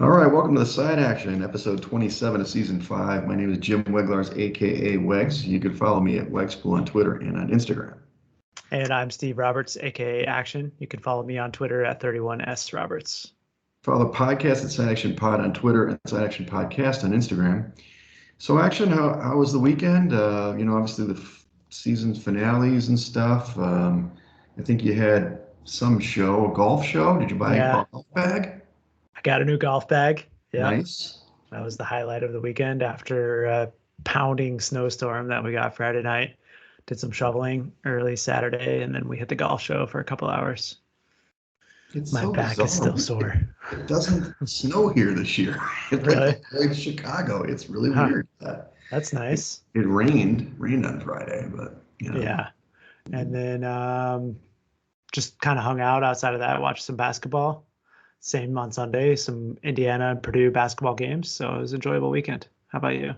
All right, welcome to the Side Action, episode 27 of season 5. My name is Jim Weglars, aka Wegs. You can follow me at Wegspool on Twitter and on Instagram. And I'm Steve Roberts, aka Action. You can follow me on Twitter at 31S Roberts. Follow the podcast at Side Action Pod on Twitter and Side Action Podcast on Instagram. So, Action, how was the weekend? Obviously the season finales and stuff. I think you had some show, a golf show. Did you buy a golf bag? I got a new golf bag. Yeah. Nice. That was the highlight of the weekend after a pounding snowstorm that we got Friday night. Did some shoveling early Saturday, and then we hit the golf show for a couple hours. My back is still sore. It doesn't snow here this year. It's really? Like Chicago. It's really weird. That's nice. It rained on Friday, but Yeah. And then just kind of hung out outside of that, watched some basketball. Same on Sunday, some Indiana and Purdue basketball games. So it was an enjoyable weekend. How about you?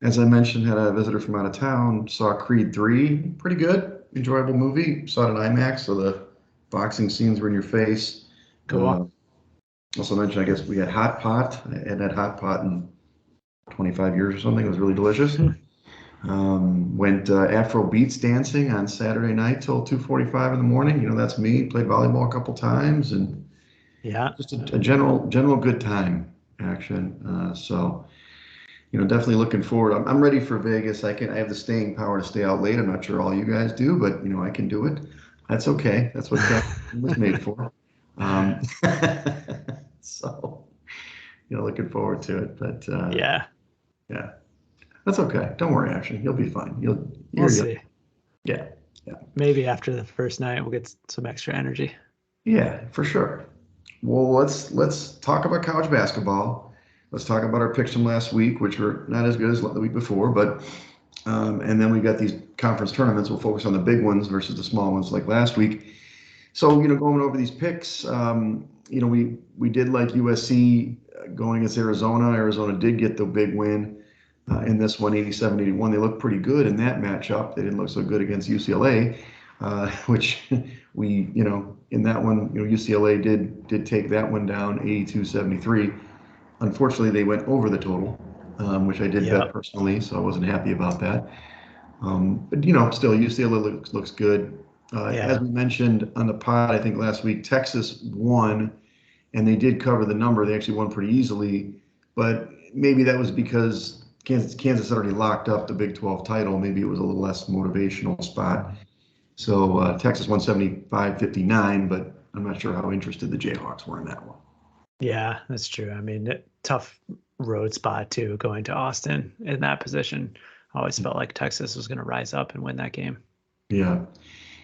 As I mentioned, had a visitor from out of town, saw Creed 3. Pretty good, enjoyable movie. Saw it in IMAX, so the boxing scenes were in your face. Cool. Also mentioned, I guess we had hot pot. I hadn't had hot pot in 25 years or something. It was really delicious. Went Afro Beats dancing on Saturday night till 2:45 in the morning. That's me. Played volleyball a couple times and just a general good time. Action. So definitely looking forward. I'm ready for Vegas. I have the staying power to stay out late. I'm not sure all you guys do, but I can do it. That's okay. That's what that was made for. So looking forward to it. But yeah, that's okay. Don't worry, Action. You'll be fine. We'll see. Yeah. Maybe after the first night, we'll get some extra energy. Yeah, for sure. Well, let's talk about college basketball. Let's talk about our picks from last week, which were not as good as the week before, but and then we got these conference tournaments. We'll focus on the big ones versus the small ones like last week. So, going over these picks, we did like USC going against Arizona. Arizona did get the big win in this one, 87-81. They looked pretty good in that matchup. They didn't look so good against UCLA, which we, in that one, UCLA did take that one down 82-73. Unfortunately, they went over the total, which I did bet personally, so I wasn't happy about that. But still, UCLA looks good. As we mentioned on the pod, I think last week, Texas won, and they did cover the number. They actually won pretty easily, but maybe that was because Kansas had already locked up the Big 12 title. Maybe it was a little less motivational spot. So Texas won 75-59, but I'm not sure how interested the Jayhawks were in that one. Yeah, that's true. I mean, tough road spot too, going to Austin in that position. I always felt like Texas was going to rise up and win that game. Yeah.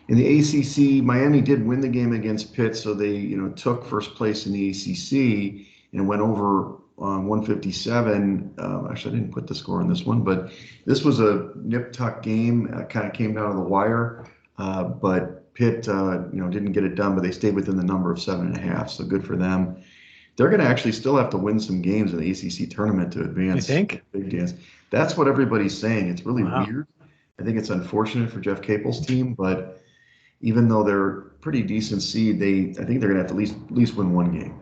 In the ACC, Miami did win the game against Pitt, so they took first place in the ACC and went over 157. Actually, I didn't put the score on this one, but this was a nip-tuck game. Kind of came down to the wire, but Pitt didn't get it done, but they stayed within the number of 7.5, so good for them. They're going to actually still have to win some games in the ACC tournament to advance. You think? Big dance. That's what everybody's saying. It's really weird. I think it's unfortunate for Jeff Capel's team, but even though they're pretty decent seed, I think they're going to have to at least win one game.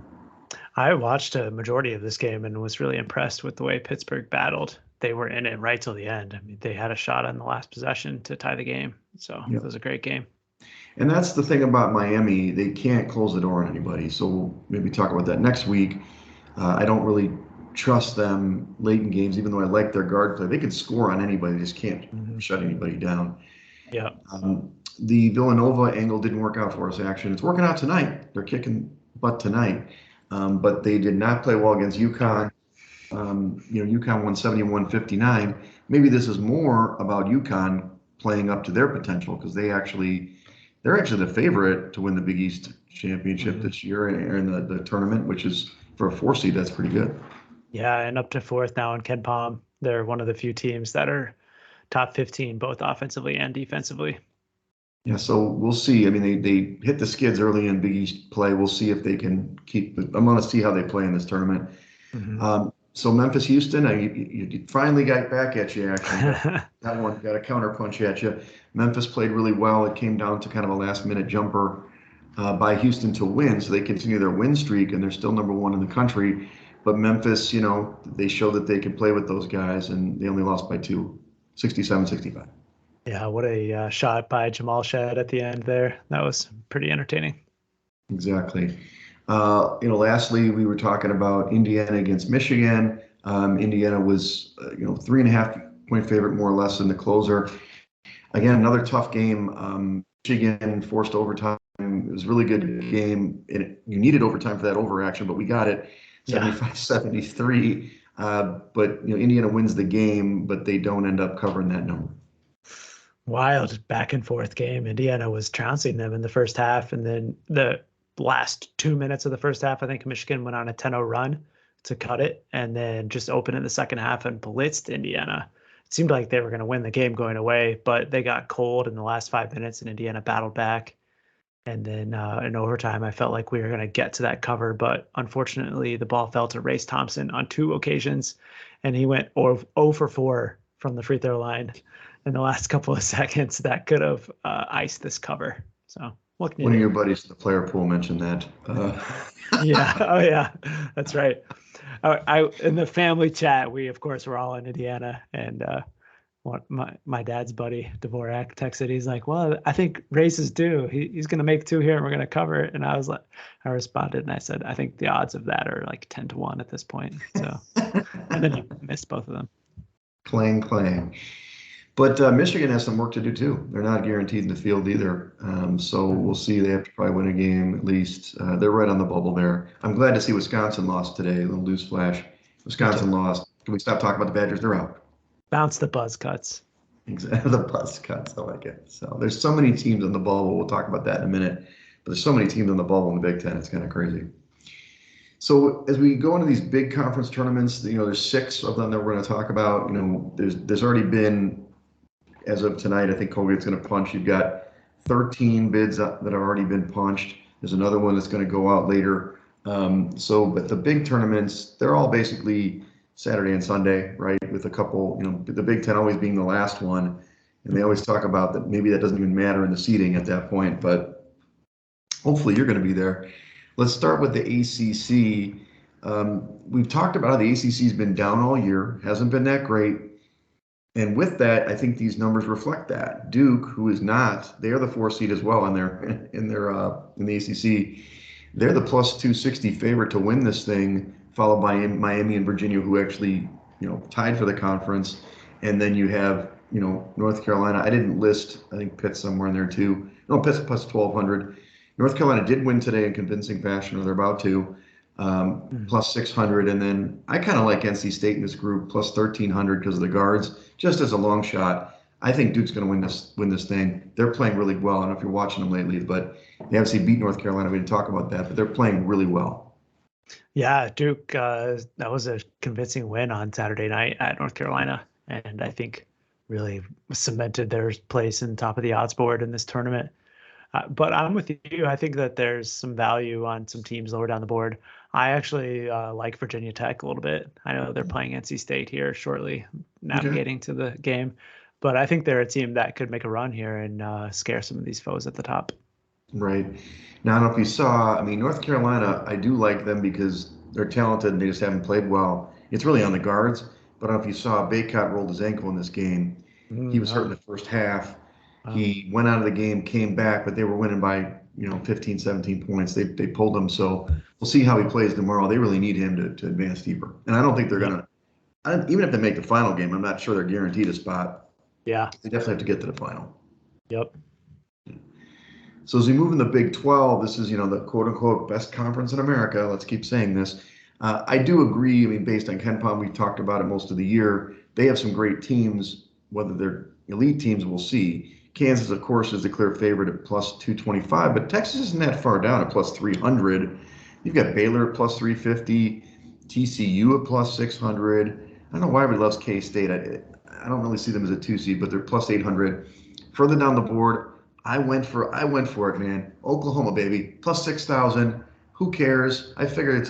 I watched a majority of this game and was really impressed with the way Pittsburgh battled. They were in it right till the end. I mean, they had a shot on the last possession to tie the game. So It was a great game. And that's the thing about Miami. They can't close the door on anybody. So we'll maybe talk about that next week. I don't really trust them late in games, even though I like their guard play. They can score on anybody. They just can't shut anybody down. Yeah. The Villanova angle didn't work out for us, Action. It's working out tonight. They're kicking butt tonight. But they did not play well against UConn. UConn won 71-59. Maybe this is more about UConn playing up to their potential because they're actually the favorite to win the Big East championship this year in the tournament, which is for a 4 seed. That's pretty good. Yeah, and up to 4th now in Ken Palm. They're one of the few teams that are top 15, both offensively and defensively. Yeah, so we'll see. I mean, they hit the skids early in Big East play. We'll see if they can keep it. I'm going to see how they play in this tournament. So Memphis, Houston, you finally got back at you, actually. That one got a counter punch at you. Memphis played really well. It came down to kind of a last-minute jumper by Houston to win. So they continue their win streak and they're still number one in the country. But Memphis, they showed that they could play with those guys and they only lost by 2, 67-65. Yeah, what a shot by Jamal Shed at the end there. That was pretty entertaining. Exactly. Lastly, we were talking about Indiana against Michigan. Indiana was, 3.5 point favorite more or less in the closer. Again, another tough game. Michigan forced overtime. It was a really good game. You needed overtime for that overaction, but we got it 75-73. But Indiana wins the game, but they don't end up covering that number. Wild back and forth game. Indiana was trouncing them in the first half, and then the last 2 minutes of the first half, I think Michigan went on a 10-0 run to cut it, and then just opened in the second half and blitzed Indiana. It seemed like they were going to win the game going away, but they got cold in the last 5 minutes, and Indiana battled back. And then in overtime, I felt like we were going to get to that cover, but unfortunately, the ball fell to Race Thompson on 2 occasions, and he went 0 for 4 from the free throw line in the last couple of seconds. That could have iced this cover. So what can you One do? of your buddies in the player pool mentioned that. Yeah. Oh, yeah. That's right. I in the family chat, we of course were all in Indiana, and what my dad's buddy Dvorak texted. He's like, "Well, I think Race is due. He's going to make 2 here, and we're going to cover it." And I responded, and I said, "I think the odds of that are like 10-1 at this point." So, and then he missed both of them. Clang. But Michigan has some work to do too. They're not guaranteed in the field either. So we'll see. They have to probably win a game at least. They're right on the bubble there. I'm glad to see Wisconsin lost today. A little news flash. Wisconsin lost. Can we stop talking about the Badgers? They're out. Bounce the buzz cuts. Exactly. The buzz cuts. I like it. So there's so many teams in the bubble. We'll talk about that in a minute. But there's so many teams in the bubble in the Big Ten. It's kind of crazy. So as we go into these big conference tournaments, there's 6 of them that we're going to talk about. There's already been, as of tonight, I think Colgate's going to punch. You've got 13 bids that have already been punched. There's another one that's going to go out later. But the big tournaments, they're all basically Saturday and Sunday, right? With a couple, the Big Ten always being the last one. And they always talk about that maybe that doesn't even matter in the seeding at that point, but hopefully you're going to be there. Let's start with the ACC. We've talked about how the ACC's been down all year, hasn't been that great. And with that, I think these numbers reflect that. Duke, who is not, they are the 4 seed as well in the ACC. They're the plus 260 favorite to win this thing, followed by Miami and Virginia, who actually, tied for the conference. And then you have, North Carolina. I didn't list, I think Pitt's somewhere in there too. No, Pitt's plus 1,200. North Carolina did win today in convincing fashion, or they're about to, plus 600. And then I kind of like NC State in this group, plus 1,300 because of the guards, just as a long shot. I think Duke's going to win this thing. They're playing really well. I don't know if you're watching them lately, but they obviously beat North Carolina. We didn't talk about that, but they're playing really well. Yeah, Duke, that was a convincing win on Saturday night at North Carolina, and I think really cemented their place in top of the odds board in this tournament. But I'm with you. I think that there's some value on some teams lower down the board. I actually like Virginia Tech a little bit. I know they're playing NC State here shortly, navigating to the game. But I think they're a team that could make a run here and scare some of these foes at the top. Right. Now, I don't know if you saw, North Carolina, I do like them because they're talented and they just haven't played well. It's really on the guards. But I don't know if you saw, Baycott rolled his ankle in this game. He was hurt in the first half. He went out of the game, came back, but they were winning by 15, 17 points. They pulled him. So we'll see how he plays tomorrow. They really need him to advance deeper. And I don't think they're going to, even if they make the final game, I'm not sure they're guaranteed a spot. Yeah. They definitely have to get to the final. Yep. So as we move in the Big 12, this is, the quote unquote best conference in America. Let's keep saying this. I do agree. Based on Ken Palm, we've talked about it most of the year. They have some great teams, whether they're elite teams, we'll see. Kansas, of course, is the clear favorite at plus 225, but Texas isn't that far down at plus 300. You've got Baylor at plus 350, TCU at plus 600. I don't know why everybody loves K-State. I don't really see them as a 2 seed, but they're plus 800. Further down the board, I went for it, man. Oklahoma, baby, plus 6,000. Who cares? I figured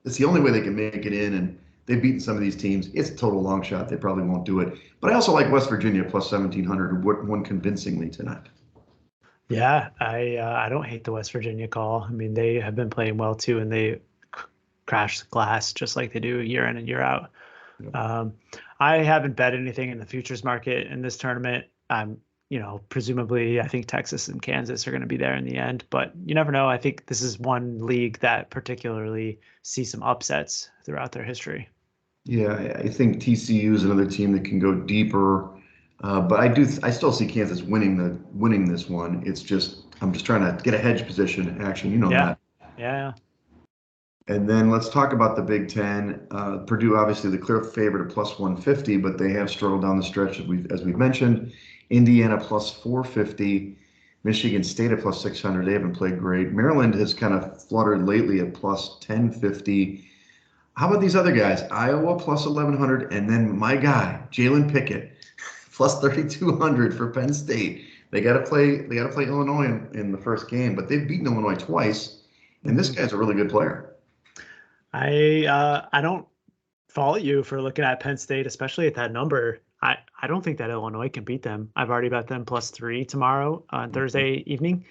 it's the only way they can make it in, and they've beaten some of these teams. It's a total long shot. They probably won't do it. But I also like West Virginia plus 1,700, who won convincingly tonight. Yeah, I don't hate the West Virginia call. I mean, they have been playing well too, and they crash the glass just like they do year in and year out. Yep. Um, I haven't bet anything in the futures market in this tournament. Presumably, I think Texas and Kansas are going to be there in the end, but you never know. I think this is one league that particularly sees some upsets throughout their history. Yeah, I think TCU is another team that can go deeper, but I still see Kansas winning this one. It's just I'm just trying to get a hedge position action. You know Yeah, that. yeah, And then let's talk about the Big Ten. Purdue, obviously, the clear favorite at plus 150, but they have struggled down the stretch as we've mentioned. Indiana plus 450, Michigan State at plus 600. They haven't played great. Maryland has kind of fluttered lately at plus 1050. How about these other guys? Iowa plus 1100, and then my guy Jalen Pickett plus 3200 for Penn State. They got to play. They got to play Illinois in the first game, but they've beaten Illinois twice, and this yeah. guy's a really good player. I don't fault you for looking at Penn State, especially at that number. I don't think that Illinois can beat them. I've already bet them +3 tomorrow on Thursday evening,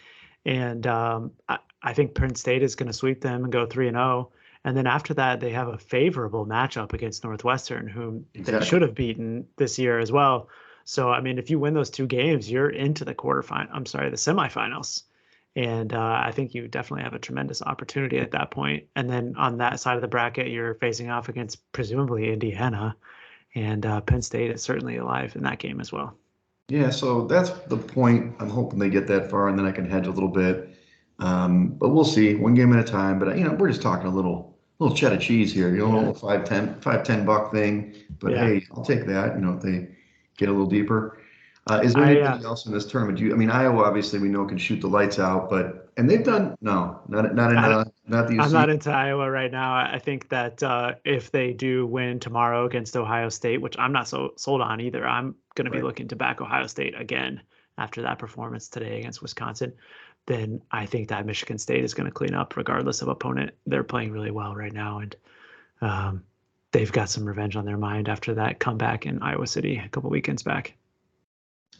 and I think Penn State is going to sweep them and go 3-0. And then after that, they have a favorable matchup against Northwestern, whom they Exactly. should have beaten this year as well. So I mean, if you win those two games, you're into the quarterfinal. I'm sorry, the semifinals. And I think you definitely have a tremendous opportunity at that point. And then on that side of the bracket, you're facing off against presumably Indiana, and Penn State is certainly alive in that game as well. Yeah, so that's the point. I'm hoping they get that far, and then I can hedge a little bit. But we'll see, one game at a time. But we're just talking a little cheddar cheese here, a Yeah. little 5, 10 buck thing. But Yeah. hey, I'll take that. If they get a little deeper. Is there I anybody else in this tournament? Iowa obviously we know can shoot the lights out, and they've done no, not in I not the I'm UC. not into Iowa right now. I think that if they do win tomorrow against Ohio State, which I'm not so sold on either, I'm going to be Right. looking to back Ohio State again after that performance today against Wisconsin. Then I think that Michigan State is going to clean up regardless of opponent. They're playing really well right now, and um, they've got some revenge on their mind after that comeback in Iowa City a couple weekends back.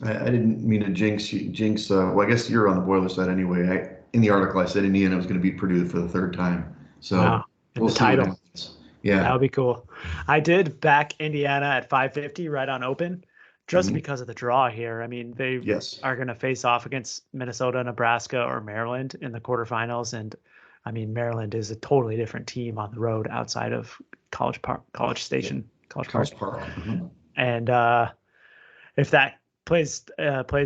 I didn't mean to jinx. Well, I guess you're on the boiler side anyway. In the article, I said Indiana was going to beat Purdue for the third time. Wow. So And we'll the see what title. happens. That Yeah. would be cool. I did back Indiana at 550 right on open just Mhm. because of the draw here. I mean, they Yes. are going to face off against Minnesota, Nebraska, or Maryland in the quarterfinals. And I mean, Maryland is a totally different team on the road outside of College Park, College Yeah. Station, College College Park. Park. Mhm. And if that plays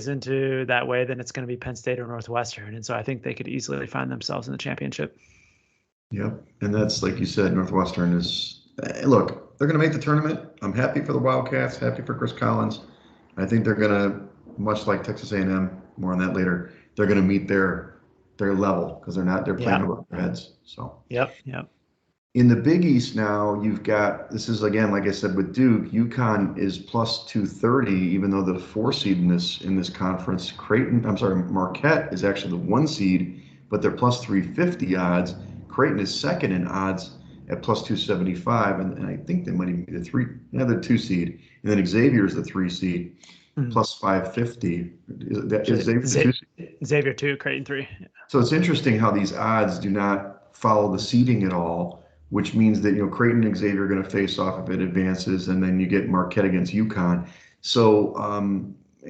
into that way, then it's going to be Penn State or Northwestern. And so I think they could easily find themselves in the championship. Yep. And that's like you said, Northwestern is. Look, they're going to make the tournament. I'm happy for the Wildcats. Happy for Chris Collins. I think they're going to, much like Texas A&M. More on that later. They're going to meet their level because they're playing Yeah. above their heads. So. Yep. Yep. In the Big East now, you've got this is again, like I said, with Duke, UConn is plus 230, even though the 4 seed in this conference. Marquette is actually the 1 seed, but they're plus 350 odds. Creighton is second in odds at plus 275, and I think they might even be the 2 seed. And then Xavier is the 3 seed, Mhm. plus 550. Is Actually, Xavier the 2 seed? Xavier 2, Creighton 3. So it's interesting how these odds do not follow the seeding at all, which means that Creighton and Xavier are going to face off if it advances, and then you get Marquette against UConn. So I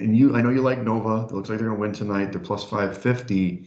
know you like Nova. It looks like they're going to win tonight. They're plus 550.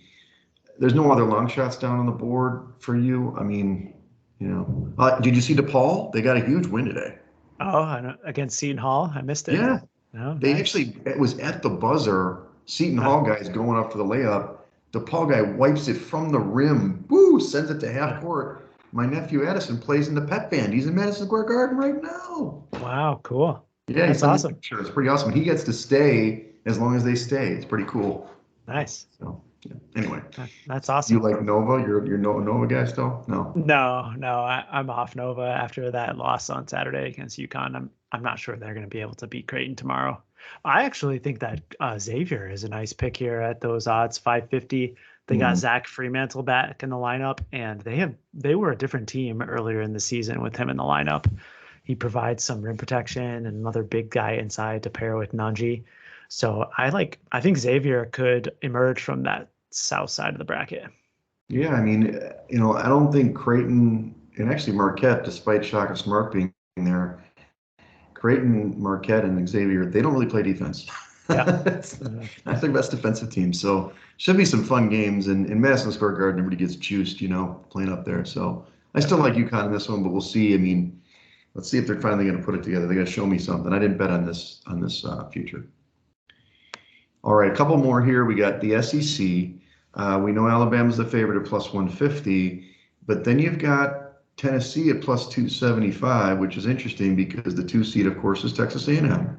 There's no other long shots down on the board for you. I mean, did you see DePaul? They got a huge win today. Oh, against Seton Hall. I missed it. Yeah, Oh, they nice. actually it was at the buzzer. Seton Uh, Hall guy's going up for the layup. DePaul guy wipes it from the rim. Woo! Sends it to half uh, court. My nephew Addison plays in the pep band. He's in Madison Square Garden right now. wow, cool. Yeah, he That's sent me a awesome. picture. It's pretty awesome. He gets to stay as long as they stay. It's pretty cool. Nice. So yeah. Anyway, That's you awesome. like Nova? You're Nova guy still? No. No, I'm off Nova after that loss on Saturday against UConn. I'm not sure they're going to be able to beat Creighton tomorrow. I actually think that Xavier is a nice pick here at those odds, 550. They got Mhm. Zach Fremantle back in the lineup, and they were a different team earlier in the season with him in the lineup. He provides some rim protection and another big guy inside to pair with Nanji. So I think Xavier could emerge from that south side of the bracket. Yeah, I mean, I don't think Creighton and actually Marquette, despite Shaka Smart being there, Creighton, Marquette, and Xavier, they don't really play defense. Yeah. It's Hmm. not their best defensive team. So should be some fun games. And Madison Square Garden, everybody gets juiced, playing up there. So I Yep. still like UConn in this one, but we'll see. I mean, let's see if they're finally going to put it together. They got to show me something. I didn't bet on this future. All right, a couple more here. We got the SEC. We know Alabama's the favorite at plus 150, but then you've got Tennessee at plus 275, which is interesting because the two seed, of course, is Texas A&M,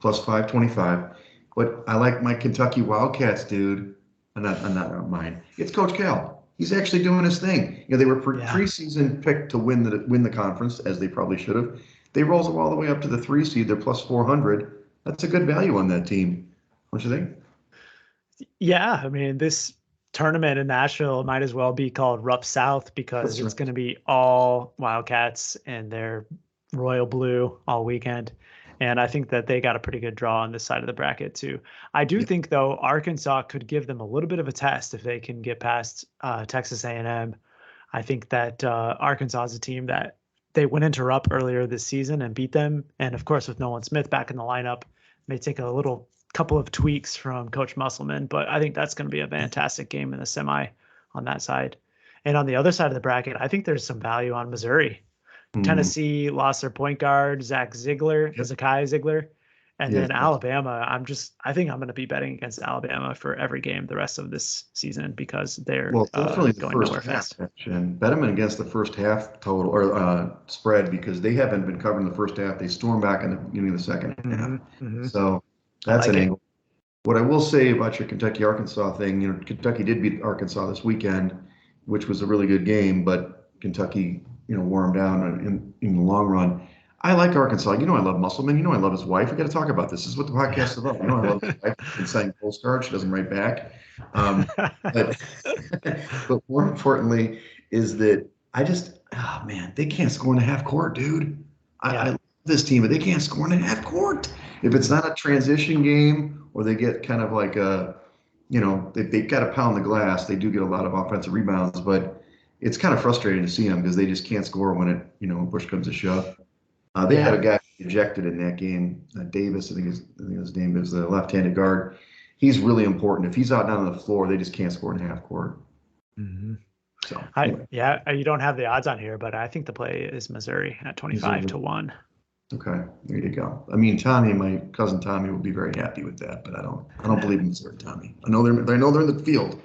plus 525. But I like my Kentucky Wildcats, dude. I'm not mine. It's Coach Cal. He's actually doing his thing. They were Yeah. preseason picked to win the conference, as they probably should have. They rolls them all the way up to the 3 seed. They're plus 400. That's a good value on that team. What you think? Yeah. I mean, this tournament in Nashville might as well be called Rupp South because That's it's right. going to be all Wildcats and their royal blue all weekend. And I think that they got a pretty good draw on this side of the bracket too. I do Yeah. think though Arkansas could give them a little bit of a test if they can get past Texas A&M. I think that Arkansas is a team that they went into Rupp earlier this season and beat them, and of course with Nolan Smith back in the lineup, may take a little couple of tweaks from Coach Musselman, but I think that's going to be a fantastic game in the semi on that side. And on the other side of the bracket, I think there's some value on Missouri. Hmm. Tennessee lost their point guard, Yep. Zakai Ziegler. And Yes. then Alabama, I think I'm going to be betting against Alabama for every game the rest of this season because they're Well, definitely the going first nowhere half, fast. actually. And bet them against the first half total or spread because they haven't been covering the first half. They storm back in the beginning of the second half. Hmm. Hmm. So I that's an like it. angle. What I will say about your Kentucky Arkansas thing, Kentucky did beat Arkansas this weekend, which was a really good game, but Kentucky, wore them down in the long run. I like Arkansas. I love Musselman. I love his wife. We got to talk about this. This is what the podcast is about. I love his wife. She's been signing postcards. She doesn't write back. Um, but but more importantly is that oh man, they can't score in the half court, dude. I Yeah. love this team, but they can't score in the half court. If it's Mhm. not a transition game or they get kind of like they've got to pound the glass. They do get a lot of offensive rebounds, but it's kind of frustrating to see them because they just can't score when push comes to shove. They had Yeah. a guy ejected in that game, Davis, I think his name is the left-handed guard. He's really important. If he's out down on the floor, they just can't score in half court. Hmm. So anyway, You don't have the odds on here, but I think the play is Missouri at 25 Missouri. to 1. Okay, there you go. I mean, Tommy, my cousin Tommy, will be very happy with that, but I don't believe in Missouri, Tommy. I know they're in the field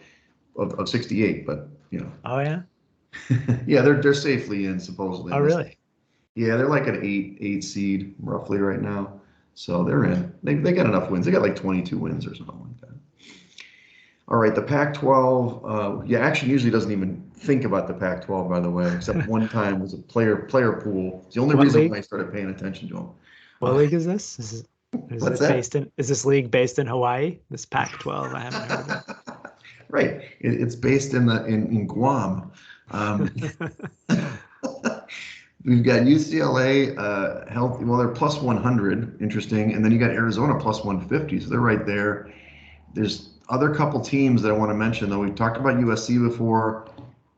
of 68, but Oh yeah. yeah, they're safely in supposedly Oh unless really? yeah, they're like an eight seed roughly right now, so they're in. They got enough wins. They got like 22 wins or something like that. All right, the Pac-12. Yeah, Action usually doesn't even think about the Pac-12, by the way, except one time was a player pool. It's the only What reason why I league? started paying attention to them. What league is this? What's that? Is this league based in Hawaii? This Pac-12? I haven't heard of it. Right. It's based in Guam. Um, we've got UCLA healthy. Well, they're plus 100. Interesting. And then you got Arizona plus 150. So they're right there. There's other couple teams that I want to mention, though. We've talked about USC before,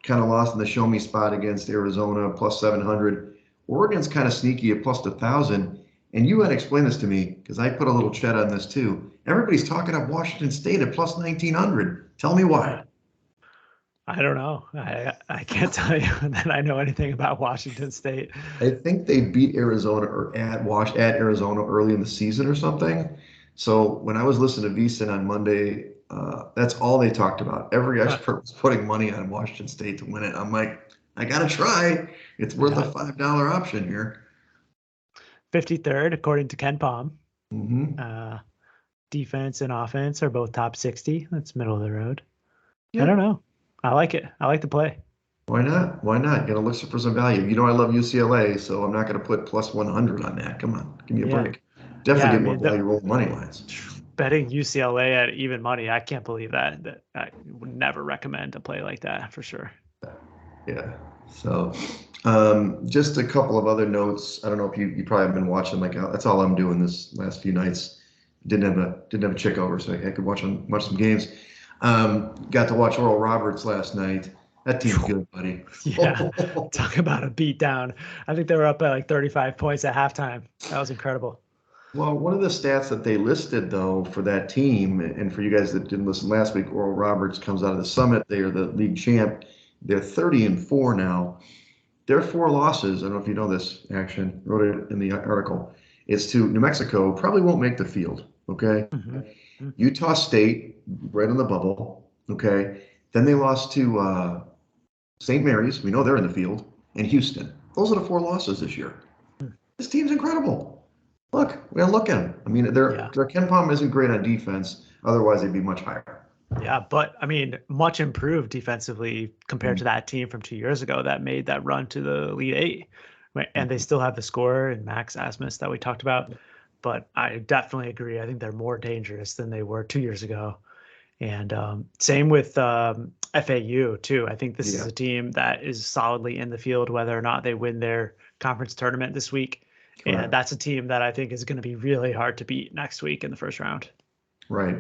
kind of lost in the show me spot against Arizona, plus 700. Oregon's kind of sneaky at plus 1,000. And you had to explain this to me because I put a little chat on this too. Everybody's talking up Washington State at plus 1,900. Tell me why. I don't know. I can't tell you that I know anything about Washington State. I think they beat Arizona or at Arizona early in the season or something. So when I was listening to VSiN on Monday, that's all they talked about. Every Huh. expert was putting money on Washington State to win it. I'm like, I gotta try. It's worth a Yeah. $5 option here. 53rd according to Ken Palm. Hmm. Uh, Defense and offense are both top 60. That's middle of the road. I don't Yeah, know. I like it. I like the play. why not? Why not? Gonna look for some value. I love UCLA, so I'm not gonna put plus 100 on that. Come on, give me a Yeah. break. Yeah. Definitely I get more mean, value rolling money lines. betting UCLA at even money, I can't believe that. That I would never recommend a play like that for sure. Yeah. So, just a couple of other notes. I don't know if you probably have been watching, like, that's all I'm doing this last few nights. Didn't have a chick over, so I could watch some games. Got to watch Oral Roberts last night. That team's good, buddy. Yeah, talk about a beatdown. I think they were up by like 35 points at halftime. That was incredible. Well, one of the stats that they listed though for that team, and for you guys that didn't listen last week, Oral Roberts comes out of the Summit. They are the league champ. They're 30-4 now. Their four losses, I don't know if you know this, Action, wrote it in the article, it's to New Mexico, probably won't make the field, okay? Mm-hmm. Utah State, right on the bubble, okay? Then they lost to St. Mary's, we know they're in the field, and Houston. Those are the four losses this year. This team's incredible. Look, we gotta look at them. I mean, their Ken Palm isn't great on defense, otherwise they'd be much higher. Yeah, but I mean, much improved defensively compared to that team from 2 years ago that made that run to the Elite Eight. Right? And they still have the scorer and Max Asmus that we talked about. But I definitely agree. I think they're more dangerous than they were 2 years ago. And same with FAU, too. I think this is a team that is solidly in the field, whether or not they win their conference tournament this week. Correct. And that's a team that I think is going to be really hard to beat next week in the first round. Right.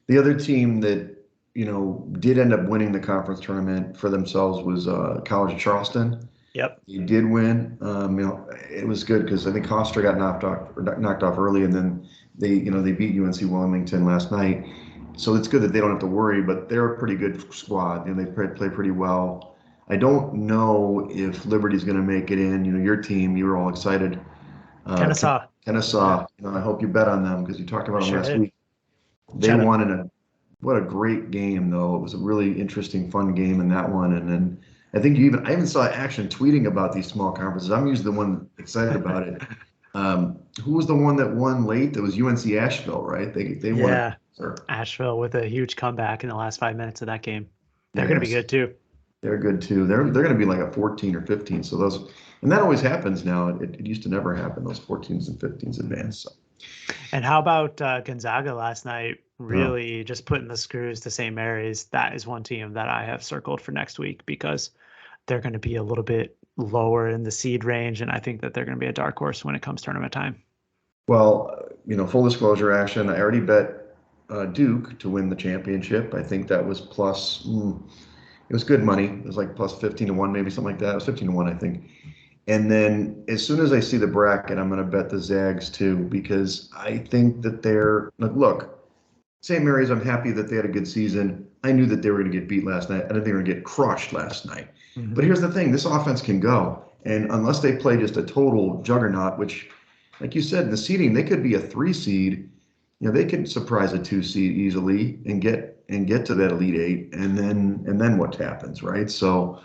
The other team that, did end up winning the conference tournament for themselves was College of Charleston. Yep. He did win. It was good because I think Hofstra got knocked off early, and then they beat UNC Wilmington last night. So it's good that they don't have to worry, but they're a pretty good squad. They play pretty well. I don't know if Liberty's going to make it in. Your team, you were all excited. Kennesaw. Kennesaw. I hope you bet on them because you talked about them last week. They Cheddar. won what a great game, though. It was a really interesting, fun game in that one. And then I think I even saw Action tweeting about these small conferences. I'm usually the one excited about it. Who was the one that won late? It was UNC Asheville, right? They won. Yeah, Asheville with a huge comeback in the last 5 minutes of that game. They're going to be good too. They're good too. They're going to be like a 14 or 15. So and that always happens now. It used to never happen. Those 14s and 15s advance. So. And how about Gonzaga last night? Really just putting the screws to St. Mary's. That is one team that I have circled for next week because they're going to be a little bit lower in the seed range, and I think that they're going to be a dark horse when it comes tournament time. Well, full disclosure, Action, I already bet Duke to win the championship. I think that was plus, it was good money. It was like plus 15-1, maybe something like that. It was 15-1, I think. And then as soon as I see the bracket, I'm going to bet the Zags too, because I think that look, St. Mary's, I'm happy that they had a good season. I knew that they were going to get beat last night. I didn't think they were going to get crushed last night. Mm-hmm. But here's the thing, this offense can go. And unless they play just a total juggernaut, which, like you said, in the seeding, they could be a 3 seed. They could surprise a 2 seed easily and get to that Elite Eight. And then what happens, right? So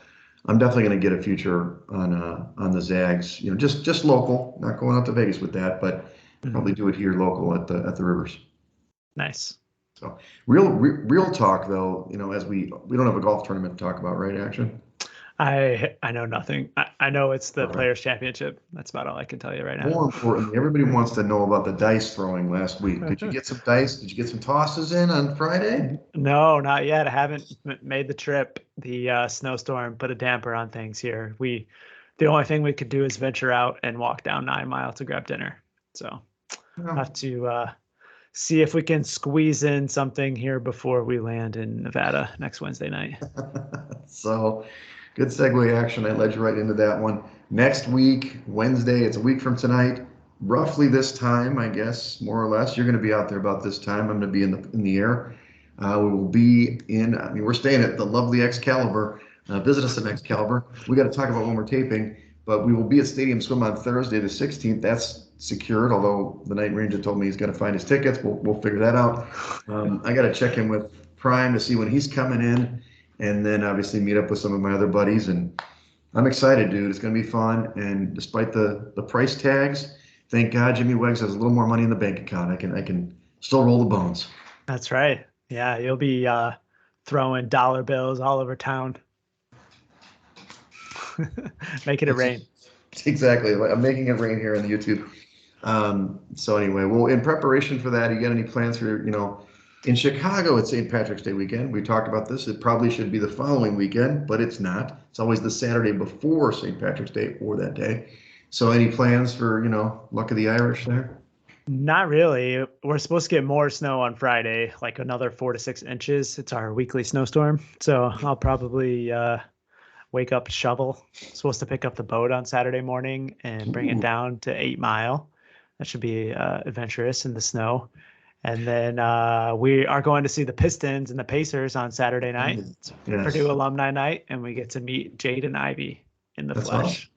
I'm definitely going to get a future on the Zags. Just local, not going out to Vegas with that, but probably do it here local at the Rivers. Nice. So real talk though, as we don't have a golf tournament to talk about, right? Action. I know nothing. I know it's the Players Championship. That's about all I can tell you right now. More importantly, everybody wants to know about the dice throwing last week. Did you get some dice? Did you get some tosses in on Friday? No, not yet. I haven't made the trip. The snowstorm put a damper on things here. The only thing we could do is venture out and walk down 9 Mile to grab dinner. So I'll have to see if we can squeeze in something here before we land in Nevada next Wednesday night. So good segue, Action. I led you right into that one. Next week, Wednesday, it's a week from tonight, roughly this time, I guess, more or less. You're going to be out there about this time. I'm going to be in the air. We will be we're staying at the lovely Excalibur. Visit us at Excalibur. We got to talk about when we're taping, but we will be at Stadium Swim on Thursday the 16th. That's secured, although the night ranger told me he's got to find his tickets. We'll figure that out. I got to check in with Prime to see when he's coming in, and then obviously meet up with some of my other buddies. And I'm excited, dude. It's going to be fun. And despite the price tags, thank God Jimmy Wegs has a little more money in the bank account. I can still roll the bones. That's right. Yeah, you'll be throwing dollar bills all over town. Making it rain. Exactly. I'm making it rain here on the YouTube. So anyway, well, in preparation for that, you got any plans for, in Chicago, it's St. Patrick's Day weekend. We talked about this. It probably should be the following weekend, but it's not. It's always the Saturday before St. Patrick's Day or that day. So any plans for, Luck of the Irish there? Not really. We're supposed to get more snow on Friday, like another 4 to 6 inches. It's our weekly snowstorm. So I'll probably wake up, shovel. Supposed to pick up the boat on Saturday morning and bring it Ooh, down to 8 Mile. That should be adventurous in the snow. And then we are going to see the Pistons and the Pacers on Saturday night. It's yes, Purdue alumni night, and we get to meet Jade and Ivy in the that's awesome. flesh.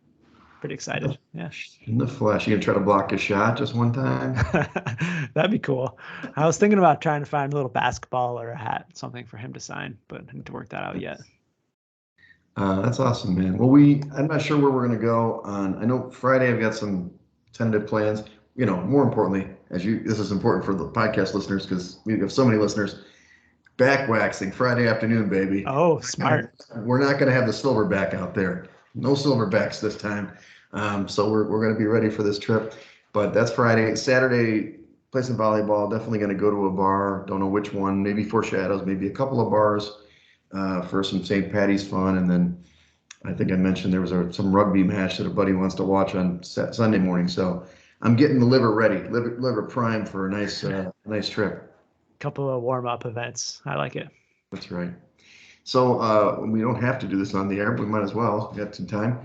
Pretty In the, excited. Yeah. in the flesh. You gonna try to block a shot just one time? That'd be cool. I was thinking about trying to find a little basketball or a hat, something for him to sign, but I need to work that out yet. That's awesome, man. Well, I'm not sure where we're gonna go on. I know Friday I've got some tentative plans. More importantly, this is important for the podcast listeners because we have so many listeners. Back waxing Friday afternoon, baby. Oh, smart. We're not gonna have the silverback out there. No silverbacks this time. So we're gonna be ready for this trip. But that's Friday. Saturday, play some volleyball. Definitely gonna go to a bar. Don't know which one. Maybe Four Shadows. Maybe a couple of bars for some St. Patty's fun, and then I think I mentioned there was some rugby match that a buddy wants to watch on Sunday morning. So I'm getting the liver ready, liver primed for a nice trip. Couple of warm up events. I like it. That's right. So we don't have to do this on the air, but we might as well. We got some time.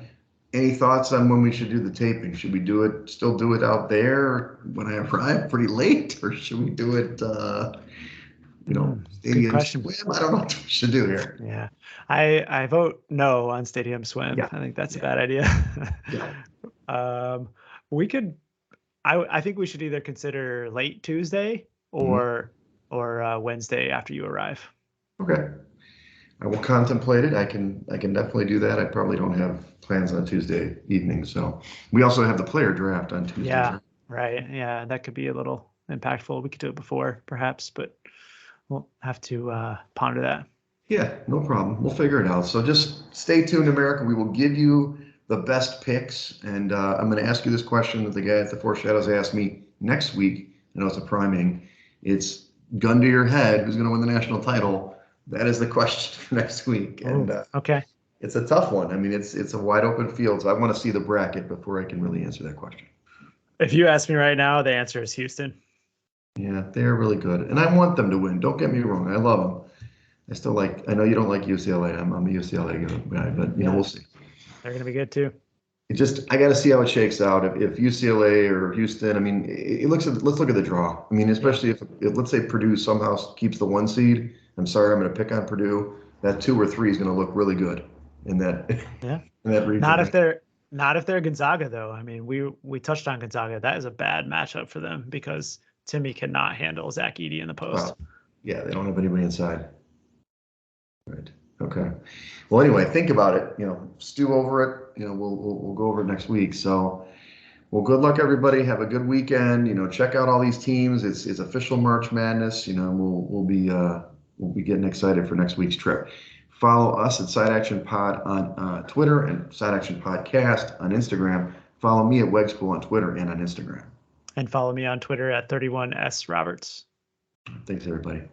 Any thoughts on when we should do the taping? Should we still do it out there when I arrive pretty late, or should we do it, Good stadium question. swim? I don't know what we should do here. Yeah. I vote no on Stadium Swim. Yeah. I think that's a Yeah. bad idea. Yeah. We could I think we should either consider late Tuesday Mhm. or Wednesday after you arrive. Okay. I will contemplate it. I can definitely do that. I probably don't have plans on Tuesday evening. So we also have the player draft on Tuesday. Yeah, right. Yeah, that could be a little impactful. We could do it before, perhaps, but we'll have to ponder that. Yeah, no problem. We'll figure it out. So just stay tuned, America. We will give you the best picks. And I'm going to ask you this question that the guy at the Four Shadows asked me next week. I know it's a priming. It's gun to your head. Who's going to win the national title? That is the question for next week. And Oh, okay. it's a tough one. I mean, it's a wide open field. So I want to see the bracket before I can really answer that question. If you ask me right now, the answer is Houston. Yeah, they're really good. And I want them to win. Don't get me wrong. I love them. I know you don't like UCLA. I'm a UCLA guy, but Yeah. we'll see. They're going to be good too. I got to see how it shakes out. If UCLA or Houston, I mean, let's look at the draw. I mean, especially if let's say Purdue somehow keeps the 1 seed. I'm sorry, I'm going to pick on Purdue. That 2 or 3 is going to look really good in that Yeah. in that region. Not if they're Gonzaga though. I mean, we touched on Gonzaga. That is a bad matchup for them because Timmy cannot handle Zach Edey in the post. Well, yeah, they don't have anybody inside. Right. Okay. Well, anyway, think about it. Stew over it. We'll go over it next week. So, well, good luck, everybody. Have a good weekend. Check out all these teams. It's official March Madness. We'll be getting excited for next week's trip. Follow us at Side Action Pod on Twitter and Side Action Podcast on Instagram. Follow me at Wegs on Twitter and on Instagram. And follow me on Twitter at 31S Roberts. Thanks, everybody.